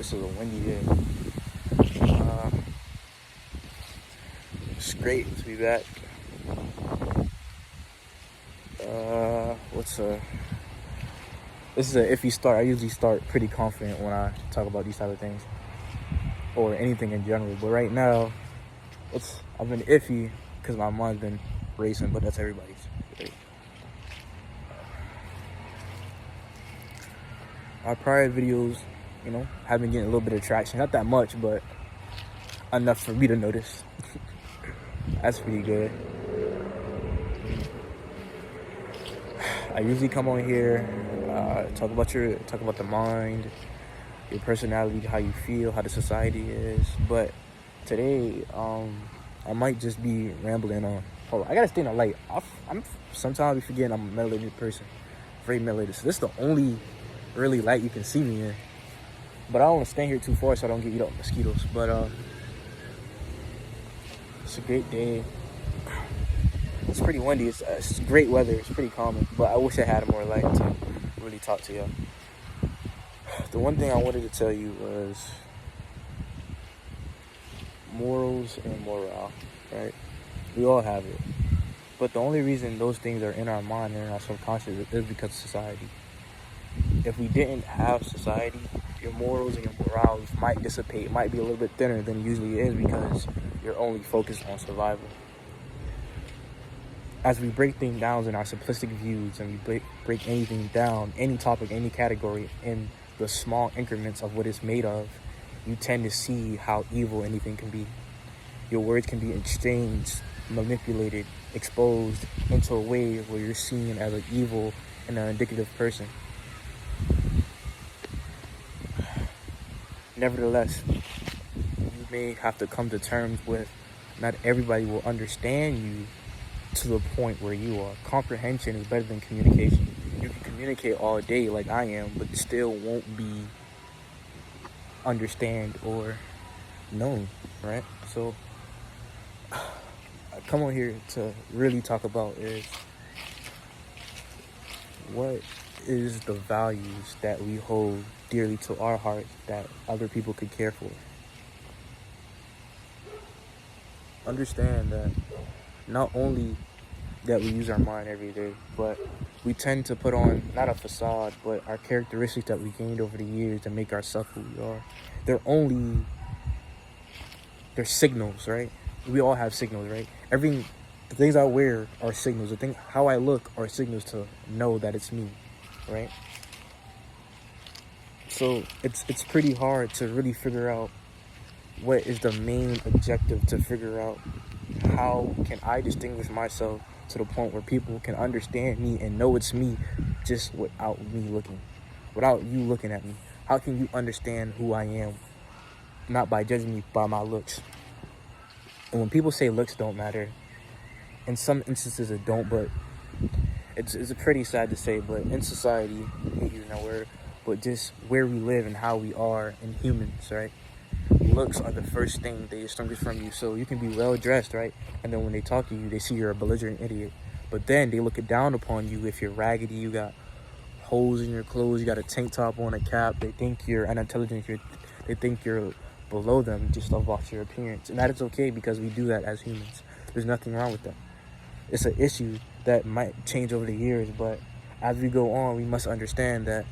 This is a windy day. It's great to be back. This is an iffy start. I usually start pretty confident when I talk about these type of things, or anything in general. But right now, I've been iffy because my mind's been racing. But that's everybody's. My prior videos, have been getting a little bit of traction. Not that much, but enough for me to notice. That's pretty good. I usually come on here, talk about the mind, your personality, how you feel, how the society is. But today, I might just be rambling on. Hold on, I gotta stay in the light. I'm sometimes forgetting I'm a melanated person, very melanated. So this is the only really light you can see me in. But I don't want to stand here too far so I don't get eat up mosquitoes. But it's a great day. It's pretty windy. It's great weather. It's pretty calming. But I wish I had more light to really talk to y'all. The one thing I wanted to tell you was morals and morale, right? We all have it. But the only reason those things are in our mind and in our subconscious is because of society. If we didn't have society, your morals and your morale might dissipate, might be a little bit thinner than it usually is because you're only focused on survival. As we break things down in our simplistic views and we break anything down, any topic, any category, in the small increments of what it's made of, you tend to see how evil anything can be. Your words can be exchanged, manipulated, exposed into a way where you're seen as an evil and an indicative person. Nevertheless, you may have to come to terms with not everybody will understand you to the point where you are. Comprehension is better than communication. You can communicate all day like I am, but still won't be understand or known, right? So I come on here to really talk about is what is the values that we hold dearly to our heart that other people could care for. Understand that not only that we use our mind every day, but we tend to put on not a facade, but our characteristics that we gained over the years to make ourselves who we are. They're signals, right? We all have signals, right? The things I wear are signals. How I look are signals to know that it's me, right? So it's pretty hard to really figure out what is the main objective, to figure out how can I distinguish myself to the point where people can understand me and know it's me just without you looking at me. How can you understand who I am, not by judging me by my looks? And when people say looks don't matter, in some instances it don't, but it's pretty sad to say, but in society, I hate using that word, but just where we live and how we are in humans, right? Looks are the first thing they distinguish from you. So you can be well dressed, right? And then when they talk to you, they see you're a belligerent idiot. But then they look it down upon you if you're raggedy, you got holes in your clothes, you got a tank top on, a cap. They think you're unintelligent. They think you're below them just off your appearance. And that is okay because we do that as humans. There's nothing wrong with that. It's an issue that might change over the years, but as we go on, we must understand that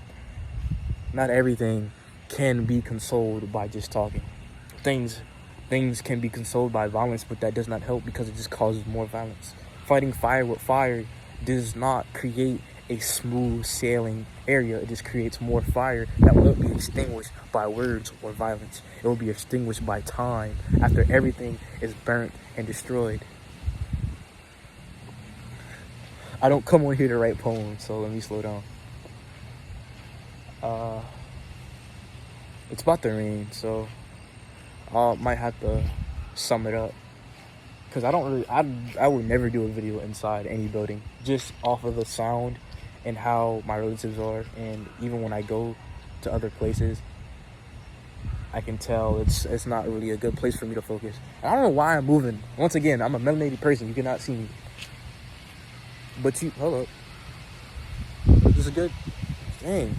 not everything can be consoled by just talking. Things can be consoled by violence, but that does not help because it just causes more violence. Fighting fire with fire does not create a smooth sailing area. It just creates more fire that won't be extinguished by words or violence. It will be extinguished by time after everything is burnt and destroyed. I don't come on here to write poems, so let me slow down. It's about to rain, so I might have to sum it up. Because I would never do a video inside any building, just off of the sound and how my relatives are. And even when I go to other places, I can tell it's not really a good place for me to focus. And I don't know why I'm moving. Once again, I'm a melanated person. You cannot see me. But hold up. This is good. Dang.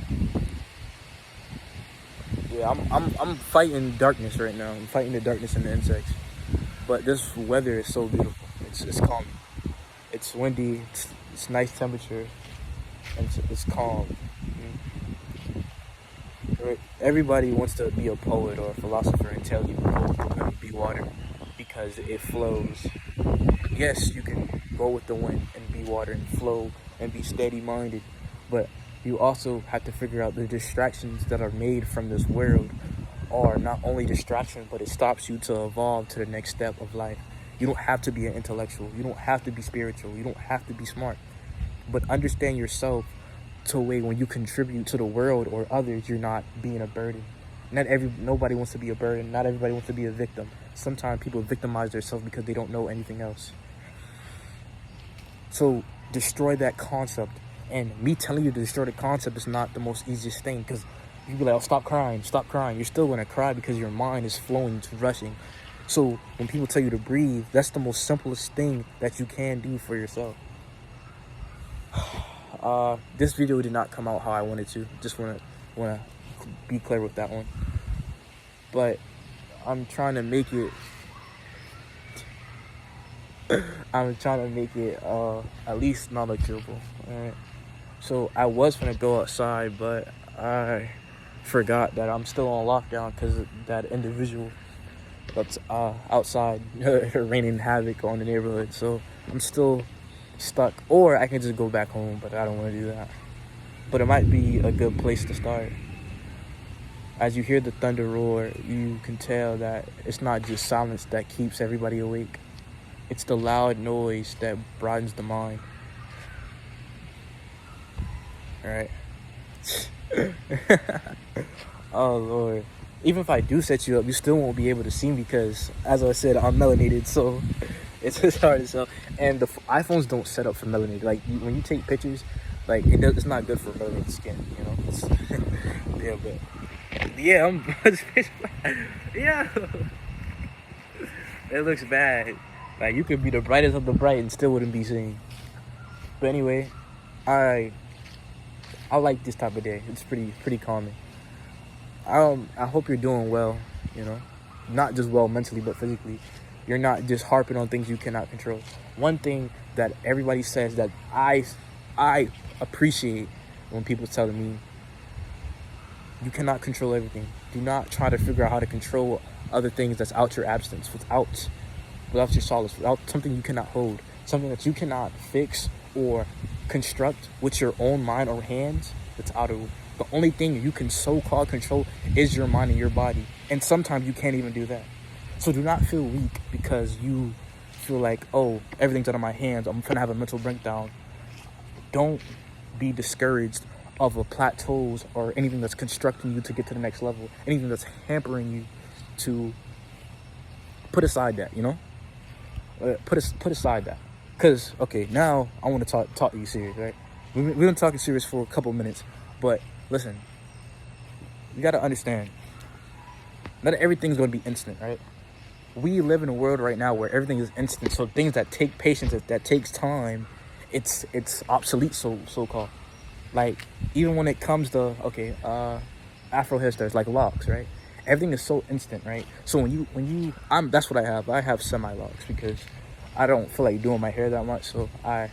Yeah, Yeah, I'm fighting darkness right now. I'm fighting the darkness and the insects. But this weather is so beautiful. It's calm. It's windy. It's nice temperature. And it's calm. Right? Everybody wants to be a poet or a philosopher and tell you to be water because it flows. Yes, you can go with the wind and be water and flow and be steady-minded, but you also have to figure out the distractions that are made from this world are not only distractions, but it stops you to evolve to the next step of life. You don't have to be an intellectual. You don't have to be spiritual. You don't have to be smart. But understand yourself to a way when you contribute to the world or others, you're not being a burden. Nobody wants to be a burden. Not everybody wants to be a victim. Sometimes people victimize themselves because they don't know anything else. So destroy that concept. And me telling you to destroy the concept is not the most easiest thing, because you be like, oh, stop crying, stop crying. You're still going to cry because your mind is flowing, it's rushing. So when people tell you to breathe, that's the most simplest thing that you can do for yourself. This video did not come out how I wanted to. Just want to be clear with that one. But I'm trying to make it at least knowledgeable. Alright. So I was gonna go outside, but I forgot that I'm still on lockdown because of that individual that's outside raining havoc on the neighborhood. So I'm still stuck, or I can just go back home, but I don't want to do that. But it might be a good place to start. As you hear the thunder roar, you can tell that it's not just silence that keeps everybody awake. It's the loud noise that brightens the mind. Alright. Oh Lord. Even if I do set you up, you still won't be able to see me because, as I said, I'm melanated, so it's just hard to tell. And the iPhones don't set up for melanated. Like, when you take pictures, like, it's not good for melanated skin, you know? Yeah, but yeah, yeah. It looks bad. Like, you could be the brightest of the bright and still wouldn't be seen. But anyway, I like this type of day. It's pretty calming. I hope you're doing well, you know, not just well mentally, but physically. You're not just harping on things you cannot control. One thing that everybody says that I appreciate when people tell me, you cannot control everything. Do not try to figure out how to control other things that's out your absence, without your solace, without something you cannot hold, something that you cannot fix or construct with your own mind or hands. It's out of the only thing you can so-called control is your mind and your body, and sometimes you can't even do that. So do not feel weak because you feel like, oh, everything's out of my hands, I'm gonna have a mental breakdown. Don't be discouraged of a plateaus or anything that's constructing you to get to the next level, anything that's hampering you. To put aside that, you know, put aside that, because okay, now I want to talk to you serious, right? We've been talking serious for a couple minutes, but listen, you got to understand, not everything's going to be instant, right? We live in a world right now where everything is instant, so things that take patience, that takes time, it's obsolete, so-called. Like, even when it comes to Afro hairstyles like locks, right? Everything is so instant, right? So that's what I have. I have semi-locks because I don't feel like doing my hair that much, so I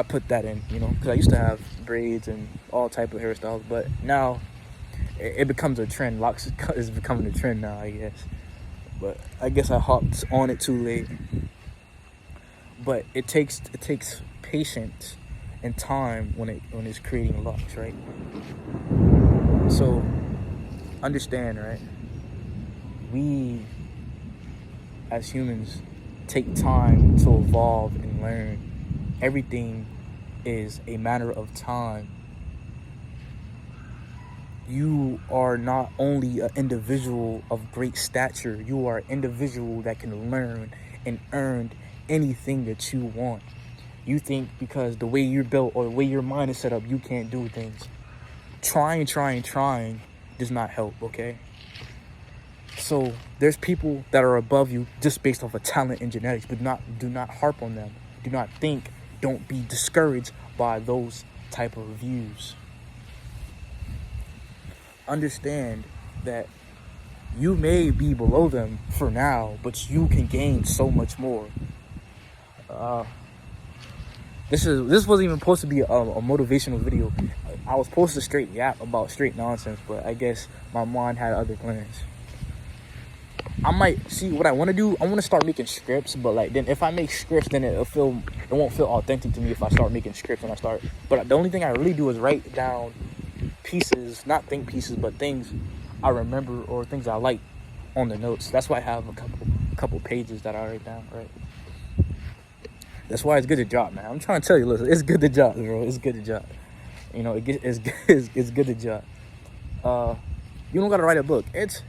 put that in, you know, because I used to have braids and all type of hairstyles, but now it becomes a trend. Locks is becoming a trend now, I guess. But I guess I hopped on it too late. But it takes patience and time when it's creating locks, right? So understand, right? We as humans take time to evolve and learn. Everything is a matter of time. You are not only an individual of great stature, you are an individual that can learn and earn anything that you want. You think because the way you're built or the way your mind is set up, you can't do things. Trying does not help, okay? So there's people that are above you just based off of talent and genetics, but do not harp on them. Do not think, don't be discouraged by those type of views. Understand that you may be below them for now, but you can gain so much more. This wasn't even supposed to be a motivational video. I was supposed to straight yap about straight nonsense, but I guess my mind had other plans. I might see what I want to do. I want to start making scripts, but like then if I make scripts, then it won't feel authentic to me if I start making scripts when I start. But the only thing I really do is write down pieces, not think pieces, but things I remember or things I like on the notes. That's why I have a couple pages that I write down, right? That's why it's good to jot, man. I'm trying to tell you, listen, it's good to jot, bro. It's good to jot. You know, it's good to jot. You don't gotta write a book. It's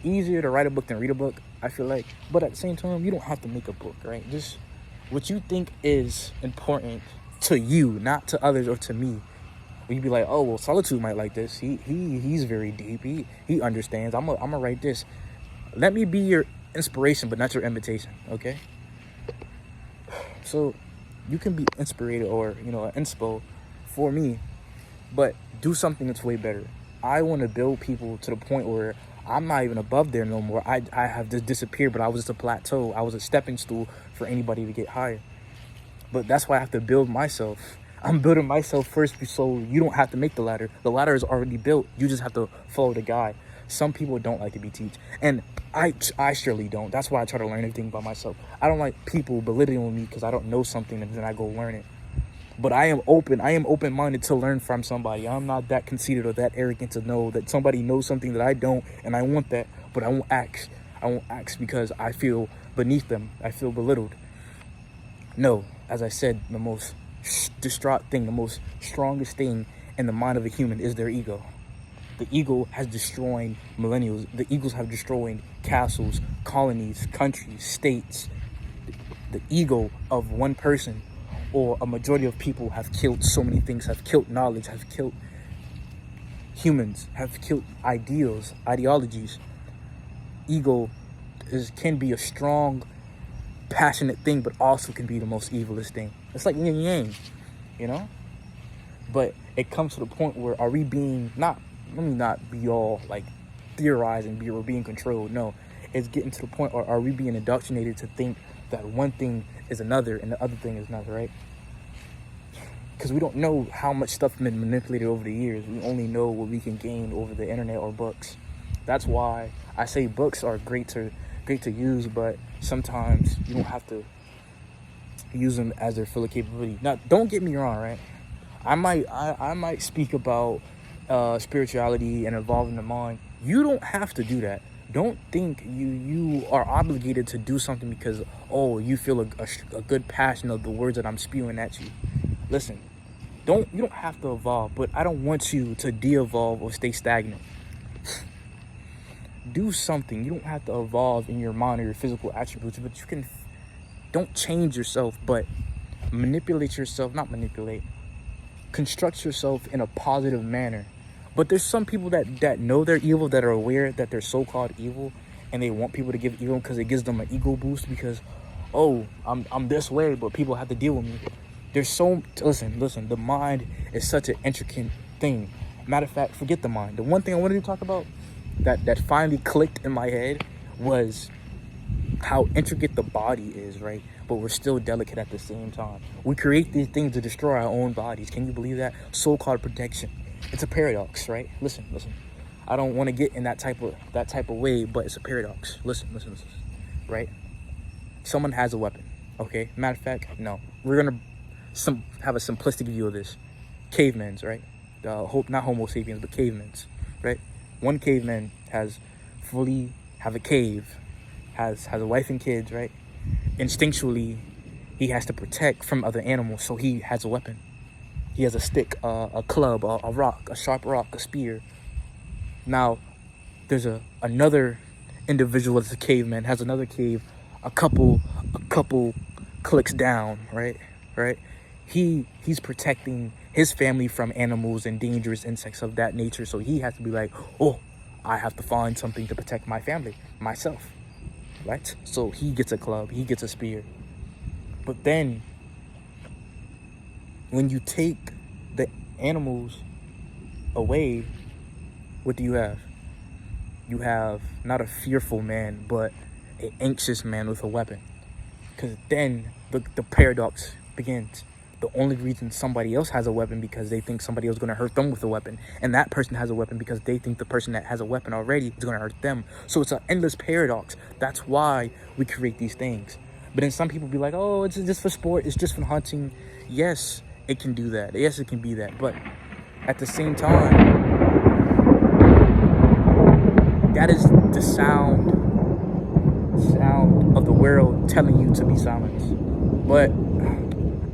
easier to write a book than read a book, I feel like. But at the same time, you don't have to make a book, right? Just what you think is important to you, not to others or to me. You'd be like, oh well, Solitude might like this. He's very deep. He understands. I'm gonna write this. Let me be your inspiration, but not your invitation, okay? So you can be inspired or, you know, an inspo for me, but do something that's way better. I want to build people to the point where I'm not even above there no more. I have just disappeared, but I was just a plateau. I was a stepping stool for anybody to get higher. But that's why I have to build myself. I'm building myself first so you don't have to make the ladder. The ladder is already built. You just have to follow the guide. Some people don't like to be taught, and I surely don't. That's why I try to learn everything by myself. I don't like people belittling me because I don't know something and then I go learn it. But I am open-minded to learn from somebody. I'm not that conceited or that arrogant to know that somebody knows something that I don't, and I want that, but I won't ask. I won't ask because I feel beneath them. I feel belittled. No, as I said, the most distraught thing, the most strongest thing in the mind of a human is their ego. The ego has destroyed millennials. The egos have destroyed castles, colonies, countries, states. The ego of one person or a majority of people have killed so many things, have killed knowledge, have killed humans, have killed ideals, ideologies. Ego can be a strong, passionate thing, but also can be the most evilest thing. It's like yin and yang, you know? But it comes to the point where are we being let me not be all like theorizing or being controlled. No, it's getting to the point, or are we being indoctrinated to think that one thing is another and the other thing is another, right? Because we don't know how much stuff has been manipulated over the years. We only know what we can gain over the internet or books. That's why I say books are great to use, but sometimes you don't have to use them as their full capability. Now, don't get me wrong, right? I might speak about spirituality and evolving the mind. You don't have to do that. Don't think you are obligated to do something because you feel a good passion of the words that I'm spewing at you. Listen, you don't have to evolve, but I don't want you to de-evolve or stay stagnant. Do something. You don't have to evolve in your mind or your physical attributes, but you can. Don't change yourself, but manipulate yourself. Not manipulate. Construct yourself in a positive manner. But there's some people that know they're evil, that are aware that they're so-called evil, and they want people to give evil because it gives them an ego boost because, I'm this way, but people have to deal with me. Listen, the mind is such an intricate thing. Matter of fact, forget the mind. The one thing I wanted to talk about that finally clicked in my head was how intricate the body is, right? But we're still delicate at the same time. We create these things to destroy our own bodies. Can you believe that? So-called protection. It's a paradox, right? Listen. I don't want to get in that type of way, but it's a paradox. Listen, right? Someone has a weapon, okay? Matter of fact, no. We're gonna have a simplistic view of this. Cavemen's, right? Not Homo sapiens, but cavemen's, right? One caveman have a cave, has a wife and kids, right? Instinctually, he has to protect from other animals, so he has a weapon. He has a stick, a club, a rock, a sharp rock, a spear. Now, there's another individual that's a caveman, has another cave, a couple clicks down, right? He's protecting his family from animals and dangerous insects of that nature. So he has to be like, I have to find something to protect my family, myself, right? So he gets a club, he gets a spear. But then, when you take the animals away, what do you have? you have not a fearful man, but an anxious man with a weapon. Because then the paradox begins. The only reason somebody else has a weapon because they think somebody else is going to hurt them with a weapon. And that person has a weapon because they think the person that has a weapon already is going to hurt them. So it's an endless paradox. That's why we create these things. But then some people be like, oh, it's just for sport. It's just for hunting. Yes, it can do that. Yes, it can be that. But at the same time, that is the sound of the world telling you to be silent. But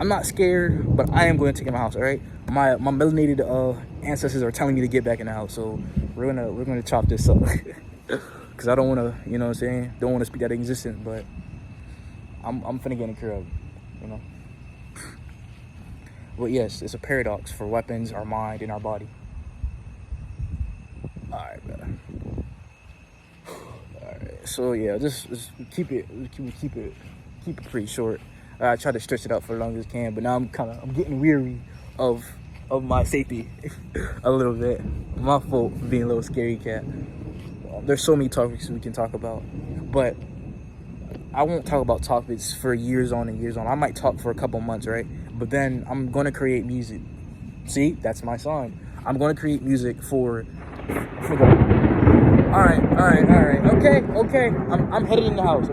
I'm not scared, but I am going to take in my house, all right? My melanated ancestors are telling me to get back in the house, so we're gonna chop this up. Because I don't want to, you know what I'm saying? Don't want to speak that existence, but I'm finna get in the crib, you know? But yes, it's a paradox for weapons, our mind, and our body. Alright, man. Alright, so yeah, just keep it pretty short. I try to stretch it out for as long as I can, but now I'm getting weary of my safety a little bit. My fault for being a little scary cat. There's so many topics we can talk about, but I won't talk about topics for years on and years on. I might talk for a couple months, right? But then I'm going to create music. See, that's my song. I'm going to create music for the... All right. Okay. I'm headed in the house.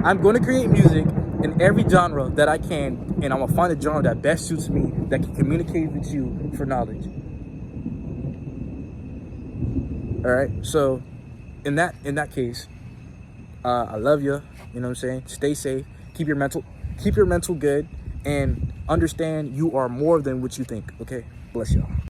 I'm going to create music in every genre that I can, and I'm going to find a genre that best suits me, that can communicate with you for knowledge. All right, so in that case, I love you. You know what I'm saying? Stay safe. Keep your mental good, and understand you are more than what you think. Okay, bless y'all.